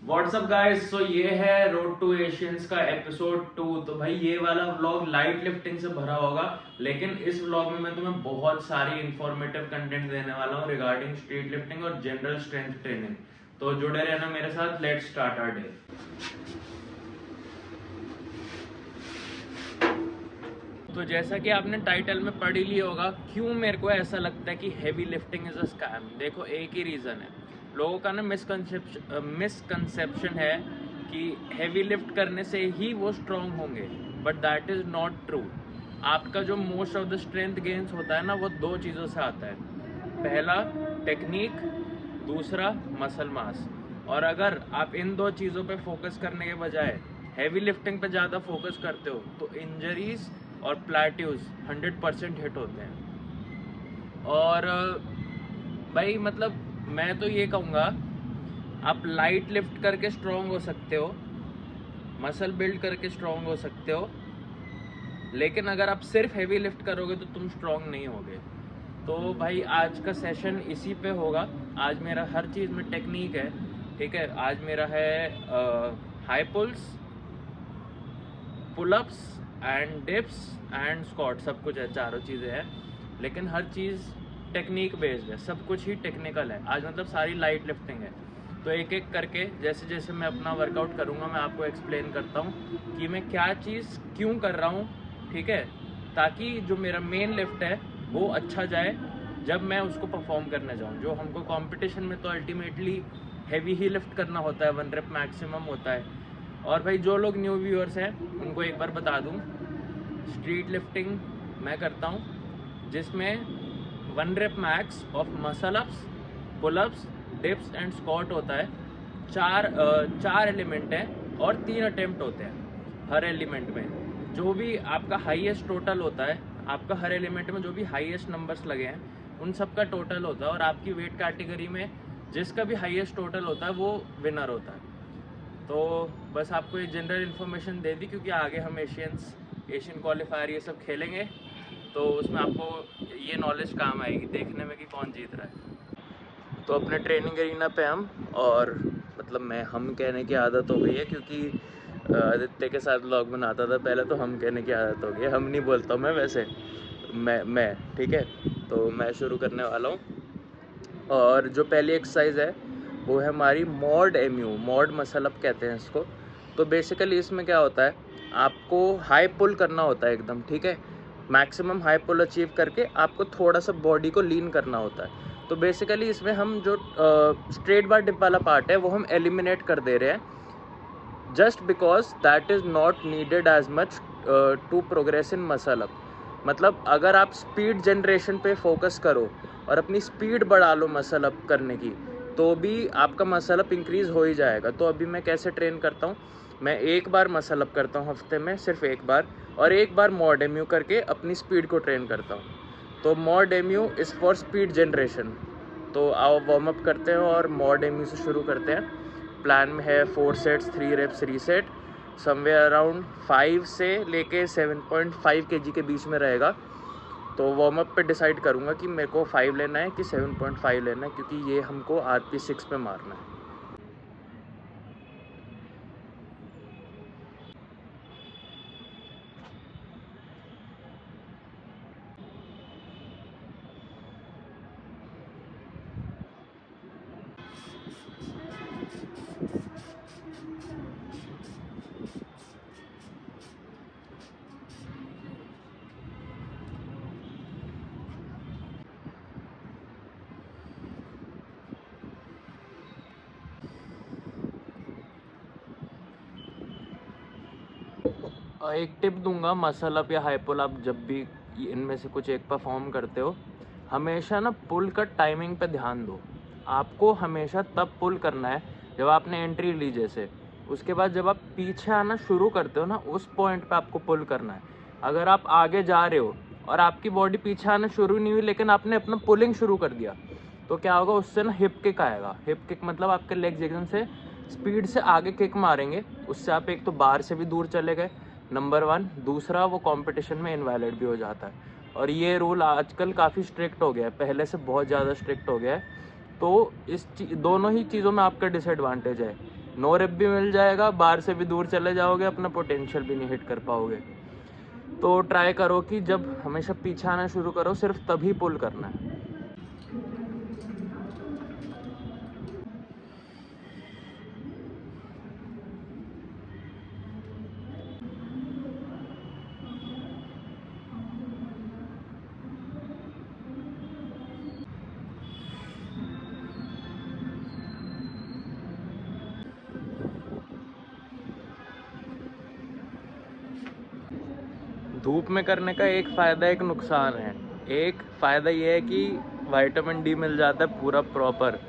WhatsApp guys, सो ये है road to Asians का एपिसोड 2। तो भाई ये वाला व्लॉग लाइट लिफ्टिंग से भरा होगा, लेकिन इस व्लॉग में मैं तुम्हें बहुत सारी इंफॉर्मेटिव कंटेंट देने वाला हूँ रिगार्डिंग स्ट्रीट लिफ्टिंग और जनरल स्ट्रेंथ ट्रेनिंग। तो जुड़े रहना मेरे साथ। Let's start our day. तो जैसा कि आपने टाइटल में पढ़ ही लिया होगा, क्यों मेरे को ऐसा लगता है कि heavy lifting is a scam. देखो, एक ही रीज़न है। लोगों का ना मिसकंसेप्शन है कि हेवी लिफ्ट करने से ही वो स्ट्रांग होंगे, but that is not true. आपका जो most of the strength gains होता है ना, वो दो चीज़ों से आता है। पहला टेक्निक, दूसरा मसल मास। और अगर आप इन दो चीज़ों पे फोकस करने के बजाय हैवी लिफ्टिंग पे ज़्यादा फोकस करते हो तो इंजरीज और प्लेट्यूज 100% हिट होते हैं। और भाई मतलब मैं तो ये कहूँगा, आप लाइट लिफ्ट करके स्ट्रॉन्ग हो सकते हो, मसल बिल्ड करके स्ट्रॉन्ग हो सकते हो, लेकिन अगर आप सिर्फ हैवी लिफ्ट करोगे तो तुम स्ट्रॉन्ग नहीं होगे। तो भाई आज का सेशन इसी पे होगा। आज मेरा हर चीज़ में टेक्निक है, ठीक है। आज मेरा है high pulls, pullups and dips and squat, सब कुछ है, चारों चीज़ें हैं, लेकिन हर चीज़ टेक्निक बेस्ड है, सब कुछ ही टेक्निकल है आज। मतलब सारी लाइट लिफ्टिंग है। तो एक एक करके जैसे जैसे मैं अपना वर्कआउट करूँगा मैं आपको एक्सप्लेन करता हूँ कि मैं क्या चीज़ क्यों कर रहा हूँ, ठीक है, ताकि जो मेरा मेन लिफ्ट है वो अच्छा जाए जब मैं उसको परफॉर्म करने जाऊँ। जो हमको कंपटीशन में तो अल्टीमेटली हैवी ही लिफ्ट करना होता है, 1 रेप मैक्सिमम होता है। और भाई जो लोग न्यू व्यूअर्स हैं उनको एक बार बता दूं, स्ट्रीट लिफ्टिंग मैं करता हूं जिसमें 1 rape max of muscle ups, pullups, dips and squat होता है। चार एलिमेंट हैं और 3 अटेम्प्ट होते हैं हर एलिमेंट में। जो भी आपका हाईएस्ट टोटल होता है, आपका हर एलिमेंट में जो भी हाईएस्ट नंबर्स लगे हैं उन सब का टोटल होता है, और आपकी वेट कैटेगरी में जिसका भी हाईएस्ट टोटल होता है वो विनर होता है। तो बस आपको ये जनरल इन्फॉर्मेशन दे दी, क्योंकि आगे हम एशियन क्वालिफायर ये सब खेलेंगे, तो उसमें आपको ये नॉलेज काम आएगी देखने में कि कौन जीत रहा है। तो अपने ट्रेनिंग एरिना पे और मतलब हम कहने की आदत हो गई है, क्योंकि आदित्य के साथ व्लॉग बनाता था पहले, तो हम कहने की आदत हो गई है। हम नहीं बोलता हूँ मैं, वैसे मैं ठीक है। तो मैं शुरू करने वाला हूँ, और जो पहली एक्सरसाइज है वो है हमारी मॉड एम्यू, मॉड मसल अप कहते हैं इसको। तो बेसिकली इसमें क्या होता है, आपको हाई पुल करना होता है एकदम, ठीक है। मैक्सिमम हाई पुल अचीव करके आपको थोड़ा सा बॉडी को लीन करना होता है। तो बेसिकली इसमें हम जो स्ट्रेट बार डिप वाला पार्ट है वो हम एलिमिनेट कर दे रहे हैं, just because that is not needed as much to progress in muscle up. मतलब अगर आप स्पीड जनरेशन पे फोकस करो और अपनी स्पीड बढ़ा लो मसल अप करने की, तो भी आपका मसल अप इंक्रीज़ हो ही जाएगा। तो अभी मैं कैसे ट्रेन करता हूँ, मैं एक बार मसल अप करता हूँ हफ्ते में, सिर्फ एक बार, और एक बार मॉड एम्यू करके अपनी स्पीड को ट्रेन करता हूँ। तो mode MU is for speed generation. तो आओ वार्म अप करते हैं और मॉड एम्यू से शुरू करते हैं। प्लान में है 4 sets 3 reps reset, somewhere around 5 से लेके 7.5 kg के बीच में रहेगा। तो वार्म अप पे डिसाइड करूँगा कि मेरे को 5 लेना है कि 7.5 लेना है, क्योंकि ये हमको RP6 पे मारना है। एक टिप दूंगा, मसल अप या हाई पुल आप जब भी इनमें से कुछ एक परफॉर्म करते हो, हमेशा ना पुल का टाइमिंग पे ध्यान दो। आपको हमेशा तब पुल करना है जब आपने एंट्री ली, जैसे उसके बाद जब आप पीछे आना शुरू करते हो ना, उस पॉइंट पे आपको पुल करना है। अगर आप आगे जा रहे हो और आपकी बॉडी पीछे आना शुरू नहीं हुई लेकिन आपने अपना पुलिंग शुरू कर दिया, तो क्या होगा, उससे ना हिप किक आएगा। हिप किक मतलब आपके लेग्स एकदम से स्पीड से आगे किक मारेंगे, उससे आप एक तो बार से भी दूर चले गए, नंबर 1। दूसरा, वो कंपटीशन में इनवैलिड भी हो जाता है। और ये रूल आजकल काफ़ी स्ट्रिक्ट हो गया है, पहले से बहुत ज़्यादा स्ट्रिक्ट हो गया है। तो दोनों ही चीज़ों में आपका डिसएडवांटेज है। नो रेप भी मिल जाएगा, बार से भी दूर चले जाओगे, अपना पोटेंशियल भी नहीं हिट कर पाओगे। तो ट्राई करो कि जब हमेशा पीछे आना शुरू करो सिर्फ तभी पुल करना है। धूप में करने का एक फ़ायदा एक नुकसान है। एक फ़ायदा ये है कि विटामिन डी मिल जाता है पूरा प्रॉपर,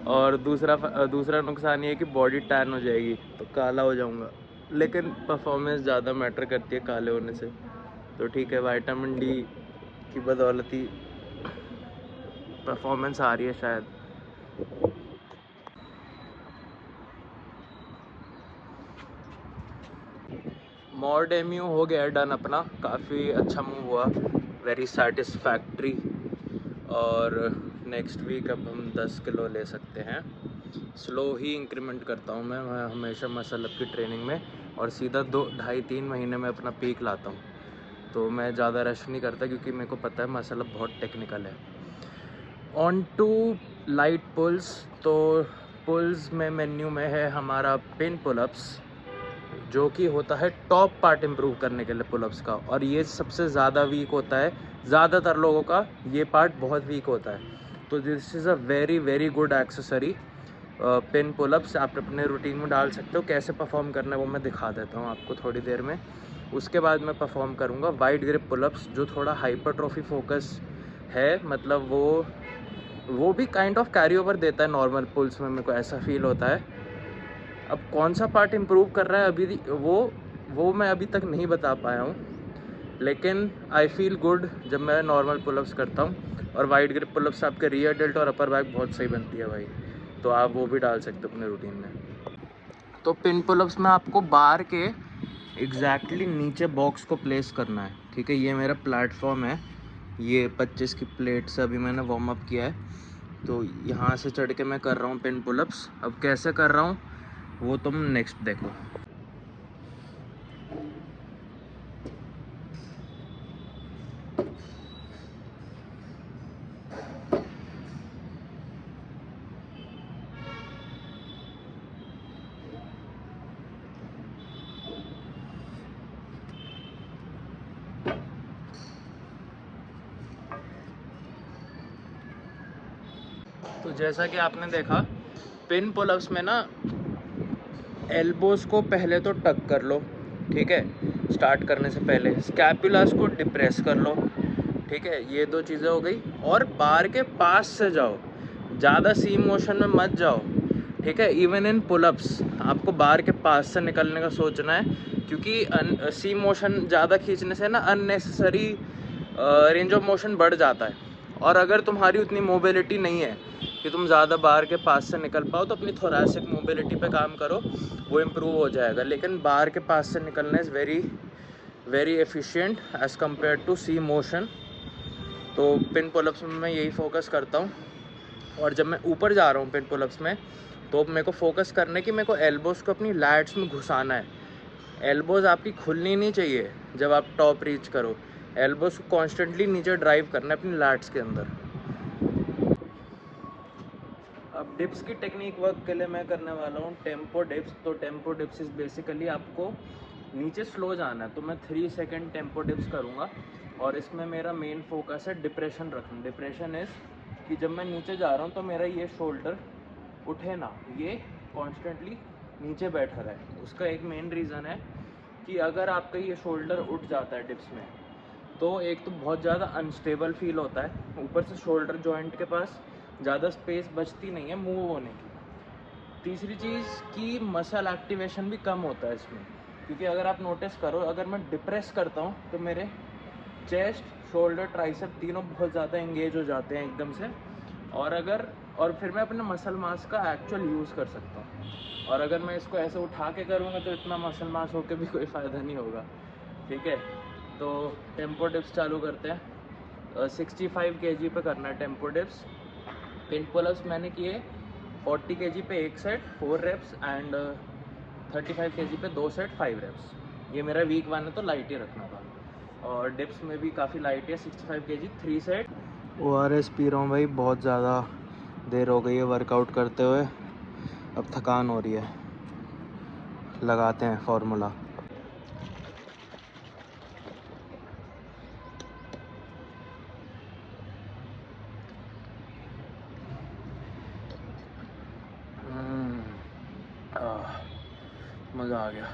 और दूसरा नुकसान ये है कि बॉडी टैन हो जाएगी, तो काला हो जाऊंगा। लेकिन परफॉर्मेंस ज़्यादा मैटर करती है काले होने से, तो ठीक है, विटामिन डी की बदौलत ही परफॉर्मेंस आ रही है शायद। मॉर्डेम्यू हो गया डन अपना, काफ़ी अच्छा मूव हुआ, वेरी सेटिस्फैक्ट्री। और नेक्स्ट वीक अब हम 10 किलो ले सकते हैं। स्लो ही इंक्रीमेंट करता हूँ मैं हमेशा मसल अप की ट्रेनिंग में, और सीधा 2-2.5-3 महीने में अपना पीक लाता हूँ। तो मैं ज़्यादा रश नहीं करता क्योंकि मेरे को पता है मसल अप बहुत टेक्निकल है। On to light pulls. तो पुल्स में मेन्यू में है हमारा पिन पुलअप्स, जो कि होता है टॉप पार्ट इम्प्रूव करने के लिए पुलअप्स का, और ये सबसे ज़्यादा वीक होता है। ज़्यादातर लोगों का ये पार्ट बहुत वीक होता है, तो this is a very very good accessory. Pin pullups आप अपने रूटीन में डाल सकते हो। कैसे परफॉर्म करना है वो मैं दिखा देता हूँ आपको थोड़ी देर में। उसके बाद मैं परफॉर्म करूँगा वाइड ग्रिप पुलअप्स, जो थोड़ा हाइपरट्रॉफी फोकस है, मतलब वो भी काइंड ऑफ कैरी ओवर देता है नॉर्मल पुल्स में, मेरे को ऐसा फील होता है। अब कौन सा पार्ट इम्प्रूव कर रहा है अभी वो मैं अभी तक नहीं बता पाया हूँ, लेकिन आई फील गुड जब मैं नॉर्मल पुलअप्स करता हूँ। और वाइड ग्रिप पुलअप्स आपके रियर डेल्ट और अपर बैक बहुत सही बनती है भाई, तो आप वो भी डाल सकते हो अपने रूटीन में। तो पिन पुलअप्स में आपको बार के एग्जैक्टली नीचे बॉक्स को प्लेस करना है, ठीक है। ये मेरा प्लेटफॉर्म है, ये 25 की प्लेट से अभी मैंने वार्म अप किया है, तो यहाँ से चढ़ के मैं कर रहा हूँ पिन पुलअप्स। अब कैसे कर रहा हूँ वो तुम नेक्स्ट देखो। तो जैसा कि आपने देखा, पिन पुलअप्स में ना एल्बोस को पहले तो टक कर लो, ठीक है। स्टार्ट करने से पहले स्कैपुलास को डिप्रेस कर लो, ठीक है। ये 2 चीज़ें हो गई। और बार के पास से जाओ, ज़्यादा सी मोशन में मत जाओ, ठीक है। इवन इन पुलअप्स आपको बार के पास से निकलने का सोचना है, क्योंकि सी मोशन ज़्यादा खींचने से ना अननेसेसरी रेंज ऑफ मोशन बढ़ जाता है। और अगर तुम्हारी उतनी मोबिलिटी नहीं है कि तुम ज़्यादा बार के पास से निकल पाओ, तो अपनी थोरैसिक मोबिलिटी पे काम करो, वो इम्प्रूव हो जाएगा। लेकिन बार के पास से निकलना is very very efficient as compared to C motion. तो पिन पुलअप्स में मैं यही फोकस करता हूँ। और जब मैं ऊपर जा रहा हूँ पिन पुलअप्स में, तो मेरे को फोकस करना है कि मेरे को एल्बोज़ को अपनी लैट्स में घुसाना है। एल्बोज़ आपकी खुलनी नहीं चाहिए जब आप टॉप रीच करो, एल्बोज़ को कॉन्स्टेंटली नीचे ड्राइव करना है अपनी लैट्स के अंदर। अब डिप्स की टेक्निक वर्क के लिए मैं करने वाला हूँ टेम्पो डिप्स। तो टेम्पो डिप्स इज़ बेसिकली आपको नीचे स्लो जाना है, तो मैं 3 सेकेंड टेम्पो डिप्स करूँगा। और इसमें मेरा मेन फोकस है डिप्रेशन रखना। डिप्रेशन इज़ कि जब मैं नीचे जा रहा हूँ तो मेरा ये शोल्डर उठे ना, ये कॉन्स्टेंटली नीचे बैठा रहे। उसका एक मेन रीज़न है कि अगर आपका ये शोल्डर उठ जाता है डिप्स में, तो एक तो बहुत ज़्यादा अनस्टेबल फील होता है, ऊपर से शोल्डर जॉइंट के पास ज़्यादा स्पेस बचती नहीं है मूव होने की। तीसरी चीज़ कि मसल एक्टिवेशन भी कम होता है इसमें, क्योंकि अगर आप नोटिस करो, अगर मैं डिप्रेस करता हूँ तो मेरे चेस्ट, शोल्डर, ट्राइसेप तीनों बहुत ज़्यादा एंगेज हो जाते हैं एकदम से। और फिर मैं अपने मसल मास का एक्चुअल यूज़ कर सकता हूँ। और अगर मैं इसको ऐसे उठा के करूँगा तो इतना मसल मास होकर भी कोई फ़ायदा नहीं होगा, ठीक है। तो टेम्पो डिप्स चालू करते हैं। 65 kg पे करना है टेम्पो डिप्स। पिन पुलअप्स मैंने किए 40 kg पे एक सेट 4 reps एंड 35 kg पे 2 सेट 5 reps। ये मेरा वीक 1 है तो लाइट ही रखना था। और डिप्स में भी काफ़ी लाइट है, 65 kg 3 सेट। ORS पी रहा हूँ भाई, बहुत ज़्यादा देर हो गई है वर्कआउट करते हुए, अब थकान हो रही है। लगाते हैं फॉर्मूला। मज़ा आ गया।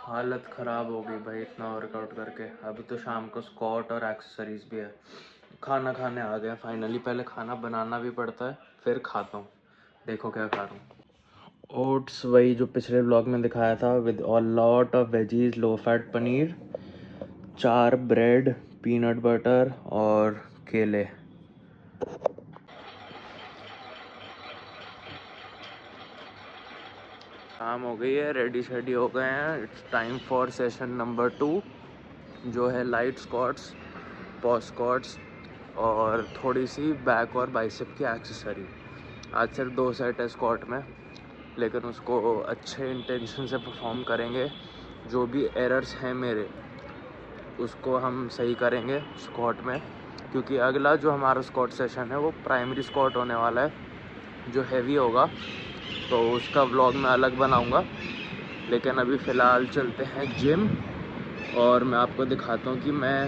हालत ख़राब हो गई भाई इतना वर्कआउट करके। अभी तो शाम को स्क्वाट और एक्सेसरीज भी है। खाना खाने आ गया फाइनली। पहले खाना बनाना भी पड़ता है, फिर खाता हूँ। देखो क्या खा रहा हूँ। ओट्स, वही जो पिछले व्लॉग में दिखाया था, with a lot of veggies, low fat paneer, 4 bread, peanut butter और केले। शाम हो गई है, रेडी शेडी हो गए हैं। It's time for session number 2, जो है लाइट स्क्वाट्स, पॉज स्क्वाट्स और थोड़ी सी बैक और बाइसेप की एक्सेसरी। आज सिर्फ 2 सेट है स्क्वाट में, लेकिन उसको अच्छे इंटेंशन से परफॉर्म करेंगे। जो भी एरर्स हैं मेरे, उसको हम सही करेंगे स्क्वाट में, क्योंकि अगला जो हमारा स्क्वाट सेशन है वो प्राइमरी स्क्वाट होने वाला है, जो हैवी होगा। तो उसका व्लॉग मैं अलग बनाऊंगा। लेकिन अभी फ़िलहाल चलते हैं जिम, और मैं आपको दिखाता हूँ कि मैं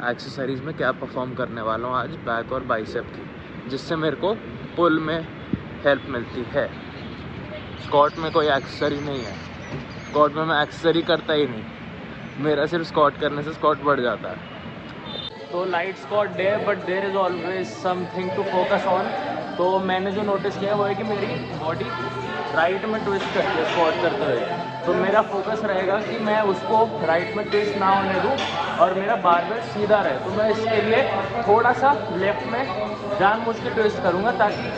एक्सेसरीज़ में क्या परफॉर्म करने वाला हूँ आज बैक और बाइसेप की, जिससे मेरे को पुल में हेल्प मिलती है। स्क्वाट में कोई एक्सेसरी नहीं है। स्क्वाट में मैं एक्सेसरी करता ही नहीं, मेरा सिर्फ स्क्वाट करने से स्क्वाट बढ़ जाता है। तो light squat day, but there is always something to focus on. तो मैंने जो नोटिस किया वो है कि मेरी बॉडी राइट में ट्विस्ट करती है स्क्वाट करते हुए। तो मेरा फोकस रहेगा कि मैं उसको राइट में ट्विस्ट ना होने दूँ और मेरा बारबेल सीधा रहे। तो मैं इसके लिए थोड़ा सा लेफ्ट में जानबूझ के ट्विस्ट करूँगा, ताकि,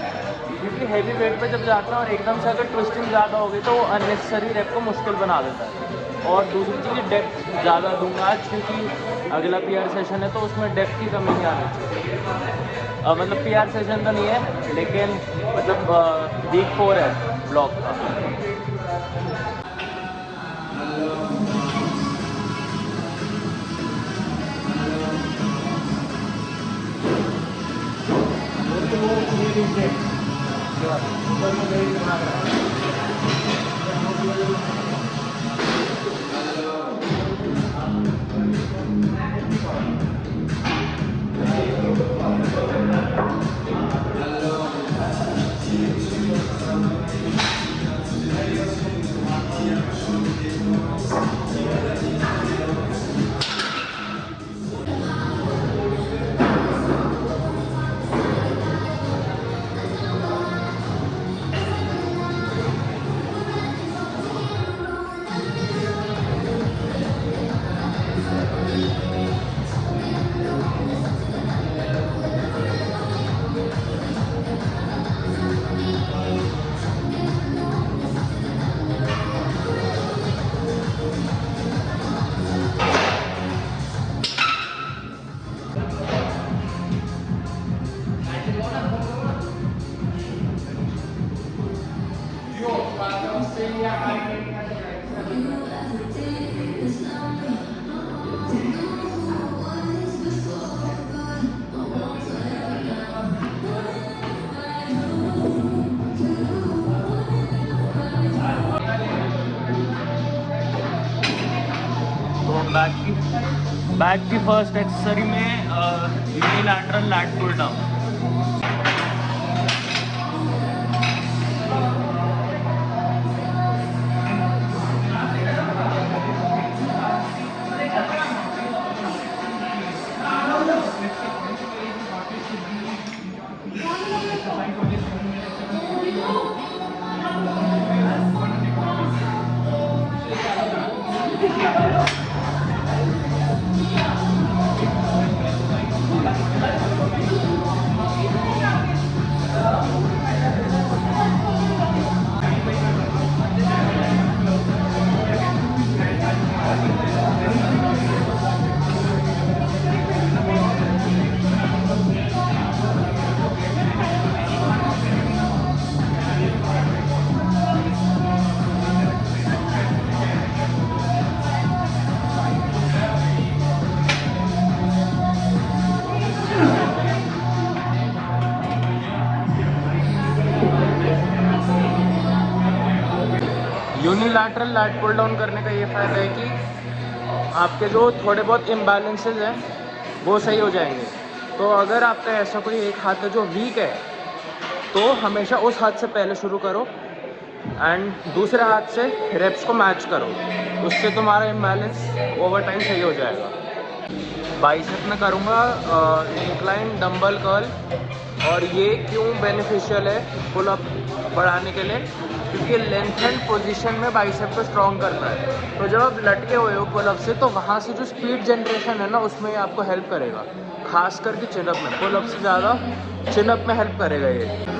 क्योंकि हैवी वेट पे जब जाता है और एकदम से अगर ट्विस्टिंग ज़्यादा हो गई तो वो अननेसेसरी रेप को मुश्किल बना देता है। और दूसरी चीज़, डेप्थ ज़्यादा दूंगा आज, क्योंकि अगला पीआर सेशन है तो उसमें डेप्थ की कमी नहीं आनी चाहिए। मतलब पीआर सेशन तो नहीं है, लेकिन मतलब वीक 4 है ब्लॉक का। बैक की फर्स्ट एक्सेसरी में unilateral lat pull down. Unilateral lat pull down करने का ये फ़ायदा है कि आपके जो थोड़े बहुत इम्बैलेंसेस हैं वो सही हो जाएंगे। तो अगर आपका ऐसा कोई एक हाथ है जो वीक है तो हमेशा उस हाथ से पहले शुरू करो एंड दूसरे हाथ से रेप्स को मैच करो, उससे तुम्हारा इम्बैलेंस ओवर टाइम सही हो जाएगा। बाइसेप में करूँगा इंक्लाइन डंबल कर्ल, और ये क्यों बेनिफिशियल है पुल अप बढ़ाने के लिए, क्योंकि लेंथेंड पोजीशन में बाइसेप को स्ट्रॉन्ग करता है। तो जब आप लटके हुए हो पुल अप से तो वहाँ से जो स्पीड जनरेशन है ना उसमें ये आपको हेल्प करेगा, खास करके चिन अप में। पुल अप से ज़्यादा चिन अप में हेल्प करेगा ये।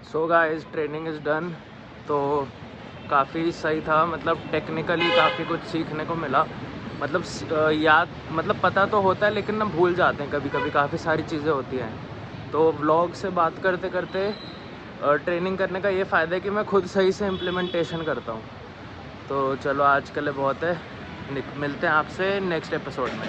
So guys training is done. तो काफ़ी सही था, मतलब टेक्निकली काफ़ी कुछ सीखने को मिला। मतलब याद मतलब पता तो होता है लेकिन ना भूल जाते हैं कभी कभी, काफ़ी सारी चीज़ें होती हैं। तो व्लॉग से बात करते करते ट्रेनिंग करने का ये फ़ायदा है कि मैं खुद सही से इम्प्लीमेंटेशन करता हूँ। तो चलो आज के लिए बहुत है। मिलते हैं आपसे नेक्स्ट एपिसोड में।